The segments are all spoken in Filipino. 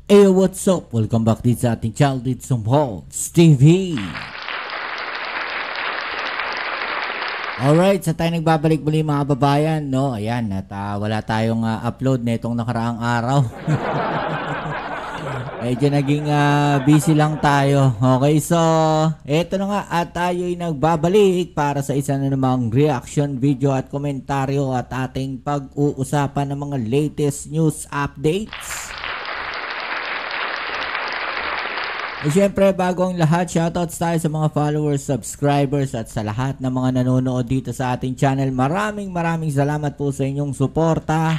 Hey, what's up? Welcome back din sa ating Childhood Sumholds TV. Alright, sa tayo nagbabalik muli mga babayan, no? Ayan, at wala tayong upload na itong nakaraang araw. Medyo naging busy lang tayo. Okay, so eto na nga at tayo'y nagbabalik para sa isa na namang reaction video at komentaryo at ating pag-uusapan ng mga latest news updates. E syempre, bago ang lahat, shoutouts tayo sa mga followers, subscribers at sa lahat ng mga nanonood dito sa ating channel. Maraming salamat po sa inyong suporta.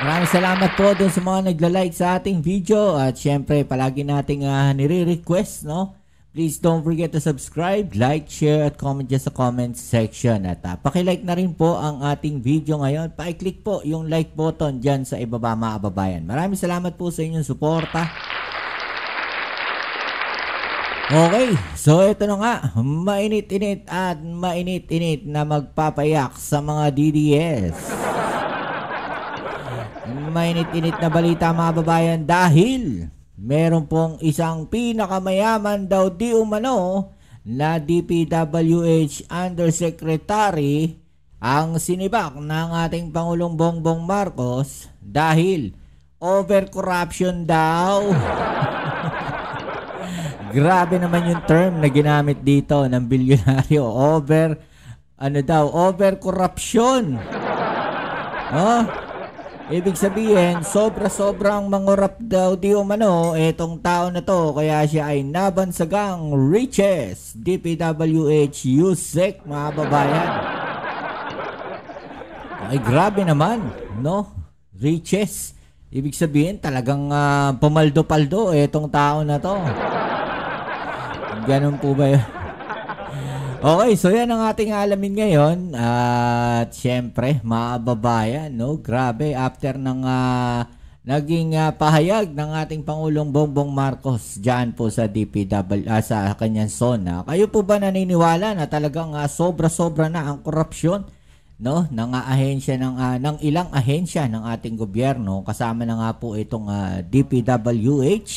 Maraming salamat po dun sa mga nagla-like sa ating video. At syempre, palagi nating nire-request, no? Please don't forget to subscribe, like, share at comment dyan sa comment section. At pakilike na rin po ang ating video ngayon. Pakiclick po yung like button dyan sa ibaba mga kababayan. Maraming salamat po sa inyong suporta. Okay, so ito na nga. Mainit-init at mainit-init na magpapayak sa mga DDS. Mainit-init na balita mga kababayan dahil meron pong isang pinakamayaman daw di umano na DPWH Undersecretary ang sinibak ng ating Pangulong Bongbong Marcos dahil over-corruption daw. Grabe naman yung term na ginamit dito ng bilyonaryo. Over-corruption. Ibig sabihin, sobrang mangurap daw di umano etong tao na to, kaya siya ay nabansagang riches. DPWH Yusek mga babayan. Ay grabe naman, no? Riches. Ibig sabihin talagang pumaldo-paldo etong tao na to. Ganun po ba yun? Okay, so yan ang ating alamin ngayon. At syempre, mga babayan, no? Grabe, after ng naging pahayag ng ating Pangulong Bongbong Marcos dyan po sa sa kanyang zona. Kayo po ba naniniwala na talagang sobra-sobra na ang korupsyon, no? Ng ahensya ng ilang ahensya ng ating gobyerno, kasama na nga po itong DPWH.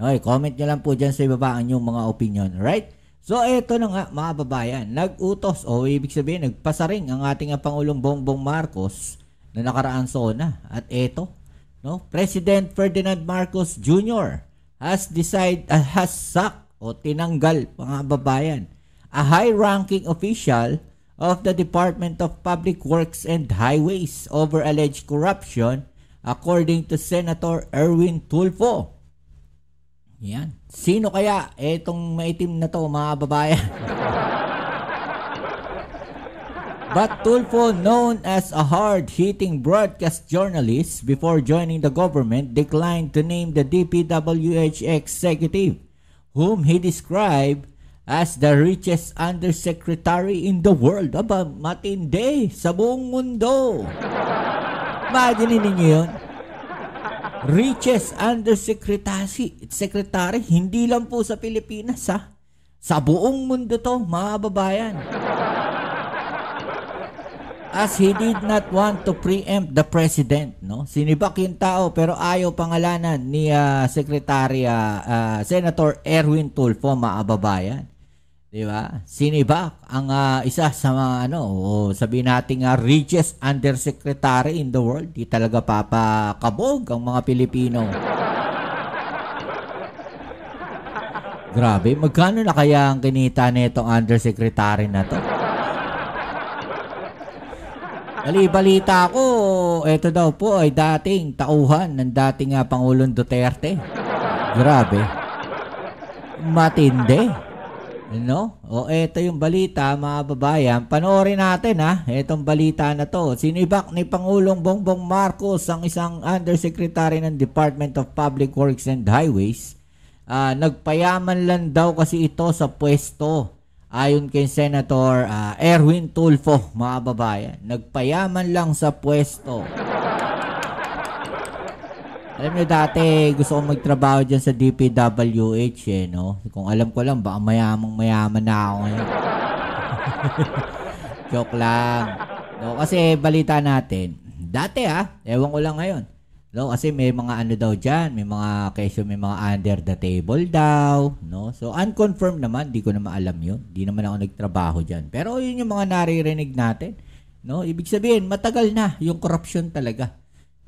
Okay, comment nyo lang po dyan sa ibaba ang inyong mga opinion, right? So eto na nga mga babayan, nag-utos o ibig sabihin nagpasaring ang ating Pangulong Bongbong Marcos na nakaraan zona. At eto, no, President Ferdinand Marcos Jr. has sacked o tinanggal mga babayan a high-ranking official of the Department of Public Works and Highways over alleged corruption according to Senator Erwin Tulfo. Yan. Sino kaya etong maitim na to mga babayan? But Tulfo, known as a hard-hitting broadcast journalist before joining the government, declined to name the DPWH executive, whom he described as the richest undersecretary in the world. Aba, matindi sa buong mundo. Imagine ninyo yun. Richest Undersecretary, hindi lang po sa Pilipinas sa buong mundo to mga babayan. As he did not want to preempt the president, no? Sinibak yung tao pero ayaw pangalanan ni Senator Erwin Tulfo mga babayan. Diba? Sinibak ang isa sa mga sabihin natin richest undersecretary in the world. Di talaga papakabog ang mga Pilipino. Grabe, magkano na kaya ang kinita nitong undersecretary na to? Balita ko, ito daw po ay dating tauhan ng dating Pangulong Duterte. Grabe. Matindi. No? O eto yung balita mga babayan. Panoorin natin etong balita na to. Sinibak ni Pangulong Bongbong Marcos ang isang undersecretary ng Department of Public Works and Highways. Nagpayaman lang daw kasi ito sa pwesto. Ayon kay Senator Erwin Tulfo mga babayan. Nagpayaman lang sa pwesto. Alam niyo dati gusto kong magtrabaho dyan sa DPWH no? Kung alam ko lang baka mayaman na ako ngayon. Joke lang. No, kasi balita natin, dati ewan ko lang ngayon. No, kasi may mga ano daw diyan, may mga kesyo, may mga under the table daw, no? So unconfirmed naman, di ko na maalam 'yun. Di naman ako nagtrabaho diyan. Pero 'yun yung mga naririnig natin, no? Ibig sabihin, matagal na yung corruption talaga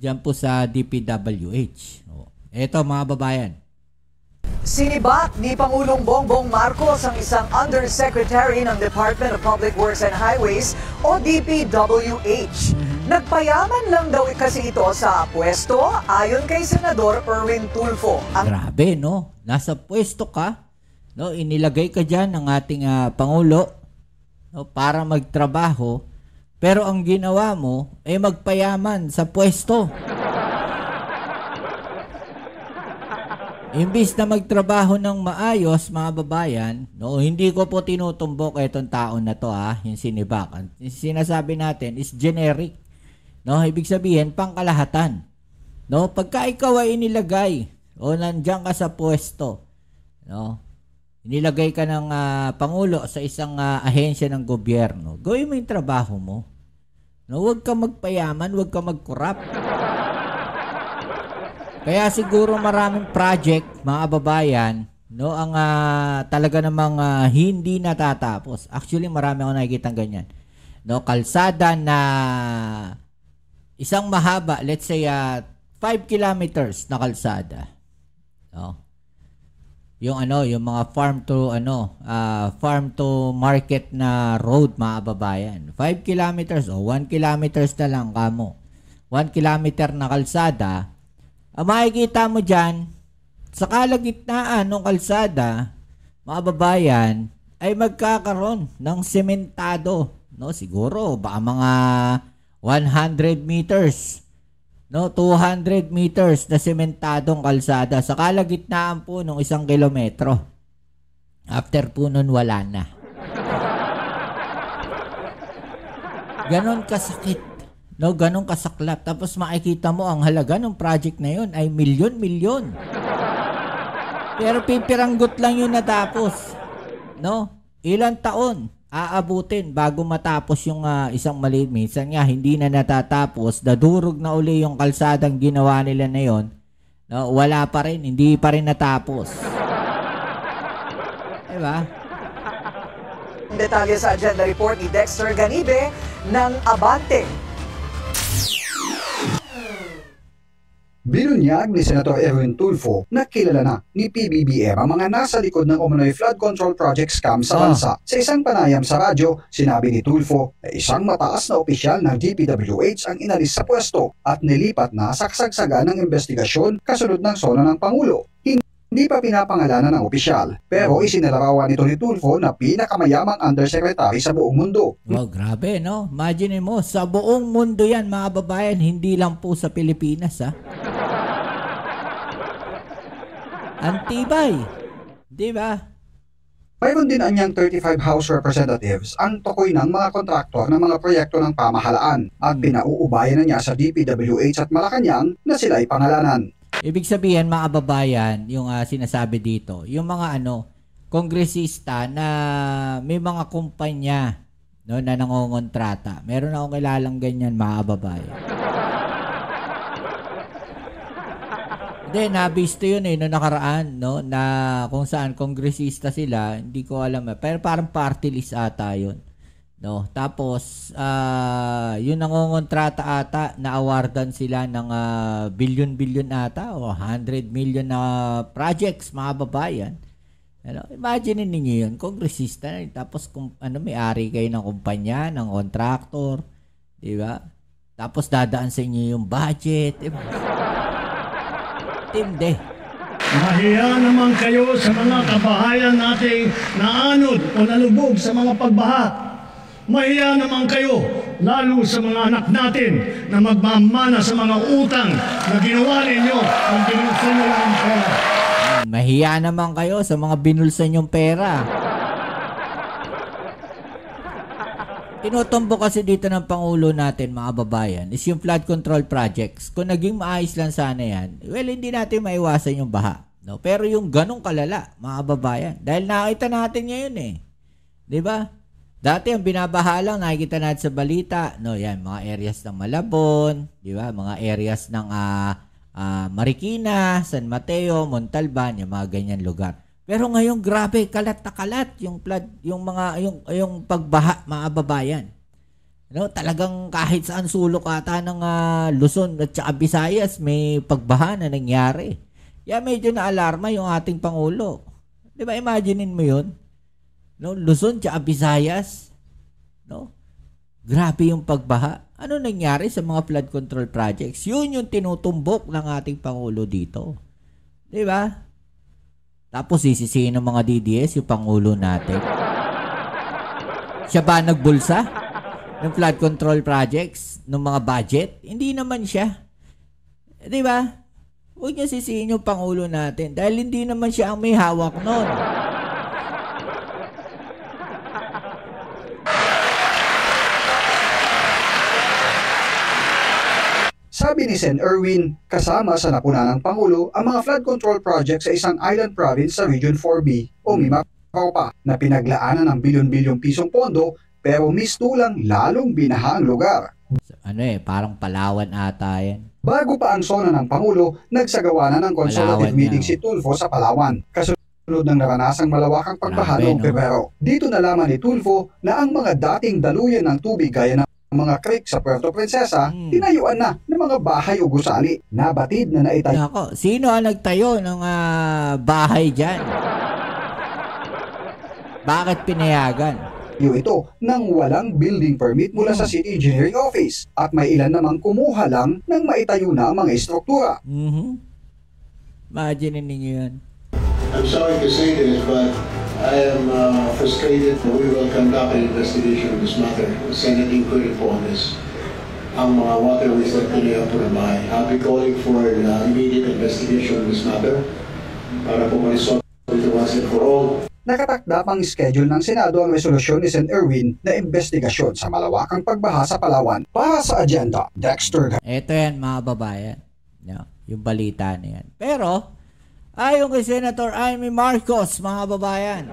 diyan po sa DPWH. Oh. Eto mga babayan. Sinibak ni Pangulong Bongbong Marcos ang isang undersecretary ng Department of Public Works and Highways o DPWH. Nagpayaman lang daw kasi ito sa pwesto ayon kay Senador Erwin Tulfo. Grabe, no? Nasa pwesto ka, no? Inilagay ka diyan ng ating Pangulo, no? Para magtrabaho, pero ang ginawa mo ay magpayaman sa pwesto. Imbis na magtrabaho ng maayos, mga babayan, no, hindi ko po tinutumbok itong taon na to, yung sinibak. Ang sinasabi natin is generic. No, ibig sabihin pangkalahatan. No, pagka ikaw ay inilagay o nandiyan ka sa pwesto, no, inilagay ka ng pangulo sa isang ahensya ng gobyerno, gawin mo yung trabaho mo. No, huwag ka magpayaman, huwag ka magkorap. Kaya siguro maraming project, mga babayan, no, ang talaga namang hindi natatapos. Actually, marami ako nakikita ganyan. No, kalsada na isang mahaba, let's say 5 kilometers na kalsada. No. Yung yung mga farm to market na road, mga babayan. 5 kilometers o 1 kilometers na lang kamo. 1 kilometer na kalsada. Ang makikita mo dyan, sa kalagitnaan ng kalsada, mga babayan, ay magkakaroon ng sementado. No? Siguro, baka mga 100 meters, no? 200 meters na sementadong kalsada sa kalagitnaan po ng 1 kilometro. After po nun, wala na. Ganon kasakit. No, ganun kasaklap. Tapos makikita mo ang halaga ng project na yun ay milyon-milyon. Pero pipiranggot lang yun natapos. No? Ilang taon aabutin bago matapos yung isang maliit. Minsan nga, hindi na natatapos. Dadurog na uli yung kalsadang ginawa nila na yun. No? Wala pa rin. Hindi pa rin natapos. Diba? Detalye sa agenda report ni Dexter Ganibe ng Abante. Binunyag ni Senator Erwin Tulfo na kilala na ni PBBM ang mga nasa likod ng umano'y flood control project scam sa bansa. Sa isang panayam sa radyo, sinabi ni Tulfo na isang mataas na opisyal ng DPWH ang inalis sa pwesto at nilipat na sa kasagsagan ng investigasyon kasunod ng sona ng Pangulo. Hindi pa pinapangalanan ng opisyal, pero isinilarawan nito ni Tulfo na pinakamayamang undersecretary sa buong mundo. Oh, grabe, no? Imagine mo, sa buong mundo yan, mga babayan, hindi lang po sa Pilipinas, Antibay. Di ba? Mayroon din anyang 35 House Representatives ang tukoy ng mga kontraktor ng mga proyekto ng pamahalaan at pinauubayan na niya sa DPWH at Malacanang na sila ay pangalanan. Ibig sabihin, mga babayan, yung sinasabi dito, yung mga kongresista na may mga kumpanya, no, na nangongontrata. Meron akong kilalang ganyan, mga babayan. Hindi, nabisto yun noong nakaraan, no, na kung saan kongresista sila, hindi ko alam, pero parang party list ata yun. No, tapos yung nangongontrata ata na awardan sila ng billion ata o 100 million na projects, mga babayan. Imagine ninyo yun, kongresista tapos kung may-ari kayo ng kumpanya, ng contractor, di ba? Tapos dadaan sa inyo yung budget, di ba? Tindi. Mahiya naman kayo sa mga kabahayan nating naanod o nalubog sa mga pagbaha. Mahiya naman kayo, lalo sa mga anak natin na magmamana sa mga utang na ginawa ninyo ang binulsa nyo ng pera. Mahiya naman kayo sa mga binulsa nyong pera. Tinutumbo kasi dito ng Pangulo natin, mga babayan, is yung flood control projects. Kung naging maayos lang sana yan, well, hindi natin maiwasan yung baha. No? Pero yung ganong kalala, mga babayan, dahil nakita natin ngayon di ba? Dati ang binabaha lang, nakikita natin sa balita, no, yan, mga areas ng Malabon, di ba? Mga areas ng Marikina, San Mateo, Montalban, yung mga ganyan lugar. Pero ngayon grabe, kalat na kalat yung flood, yung pagbaha, mga babayan. No, talagang kahit saan sulok ata ng Luzon at saka Visayas may pagbaha na nangyari. Kaya medyo na-alarma yung ating Pangulo. 'Di ba, imaginein mo 'yun? No, Luzon at Visayas, no? Grabe yung pagbaha. Ano nangyari sa mga flood control projects? Yun yung tinutumbok ng ating Pangulo dito. 'Di ba? Tapos sisisihin ng mga DDS yung Pangulo natin. Siya ba nagbulsa ng flood control projects, ng mga budget? Hindi naman siya. Di ba? Huwag niya sisihin yung Pangulo natin dahil hindi naman siya ang may hawak nun. Sabi ni Sen. Erwin, kasama sa napuna ng Pangulo ang mga flood control project sa isang island province sa Region 4B o Mimaropa na pinaglaanan ng bilyon-bilyong pisong pondo pero mistulang lalong binaha ang lugar. Parang Palawan ata yan. Bago pa ang sona ng Pangulo, nagsagawa na ng consultative Palawan meeting yan. si Tulfo sa Palawan. Kasunod ng naranasang malawakang pagbaha Grabe, noong no? Pebrero. Dito nalaman ni Tulfo na ang mga dating daluyan ng tubig gaya ng mga creek sa Puerto Princesa, tinayuan na ng mga bahay o gusali. Nabatid na naitayo Nako, sino ang nagtayo ng bahay dyan? Bakit pinayagan? ito nang walang building permit mula sa City Engineering Office at may ilan namang kumuha lang nang maitayo na ang mga estruktura. Imagine ninyo yan. I'm sorry to say this, but I am frustrated. We will conduct an investigation of this matter. The Senate inquiry po on this. Ang mga waterways na pinayaw po ng bahay. I'll be calling for an immediate investigation of this matter para po ma-resolve ito once and for all. Nakatakda pang schedule ng Senado ang resolusyon ni Sen. Erwin na investigasyon sa malawakang pagbaha sa Palawan. Para sa agenda, Dexter. Ito yan, mga babayan. No, yung balita na yan. Pero, ayon kay Senator Amy Marcos, mga babayan,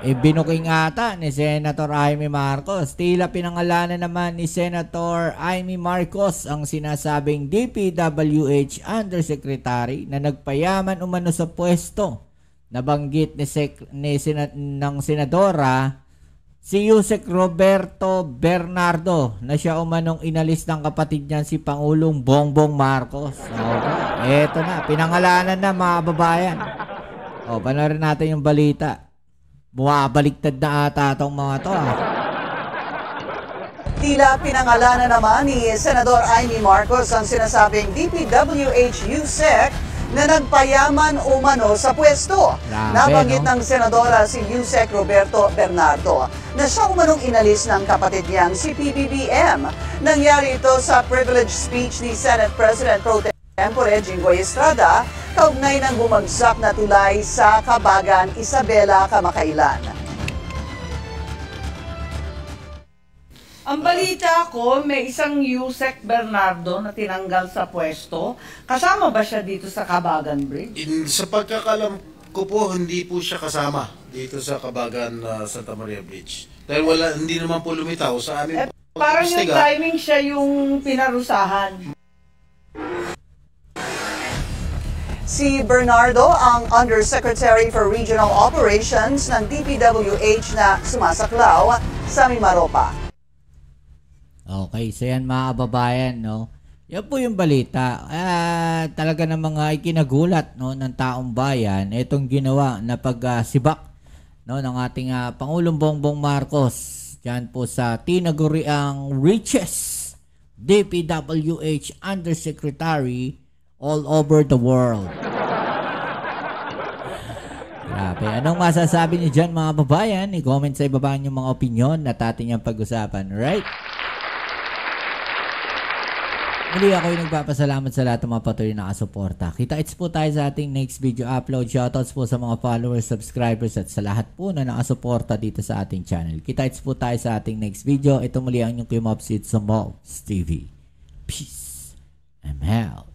binuking ata ni Senator Amy Marcos. Tila pinangalanan naman ni Senator Amy Marcos ang sinasabing DPWH Undersecretary na nagpayaman umano sa pwesto. Nabanggit ng Senadora si Yusek Roberto Bernardo na siya umanong inalis ng kapatid niyan si Pangulong Bongbong Marcos. Eto na, pinangalanan na, mga babayan. Panoorin natin yung balita. Bumabaliktad na ata itong mga to. Tila pinangalanan naman ni Senador Amy Marcos ang sinasabing DPWH Yusek na nagpayaman umano sa pwesto. Grabe, Nabanggit no? ng Senadora si Yusek Roberto Bernardo na siya umanong inalis ng kapatid niyang si PBBM. Nangyari ito sa privilege speech ni Senate President Pro Tempore Jinggoy Estrada kaugnay ng bumagsak na tulay sa Kabagan, Isabela, Kamakailan. Ang balita ko, may isang Yusek Bernardo na tinanggal sa pwesto. Kasama ba siya dito sa Kabagan Bridge? Sa pagkakalam ko po, hindi po siya kasama dito sa Kabagan Santa Maria Bridge. Dahil hindi naman po lumitaw sa amin. Parang yung timing siya yung pinarusahan. Si Bernardo ang Undersecretary for Regional Operations ng DPWH na sumasaklaw sa Mimaropa. Okay, so yan, mga kababayan, no? Yan po yung balita. Talaga ng mga ikinagulat, no, ng taong bayan, itong ginawa na pagsibak, no, ng ating Pangulong Bongbong Marcos dyan po sa tinaguriang richest DPWH Undersecretary all over the world. Grabe. Anong masasabi niyo dyan, mga babayan? I-comment sa ibaba niyo mga opinion na ating yung pag-usapan. Right? Muli ako yung nagpapasalamat sa lahat ng mga patuloy na nakasuporta. Kita-its po tayo sa ating next video upload. Shoutouts po sa mga followers, subscribers at sa lahat po na nakasuporta dito sa ating channel. Kita-its po tayo sa ating next video. Ito muli ang inyong Kim Upsit sa Mobs TV. Peace. I'm out.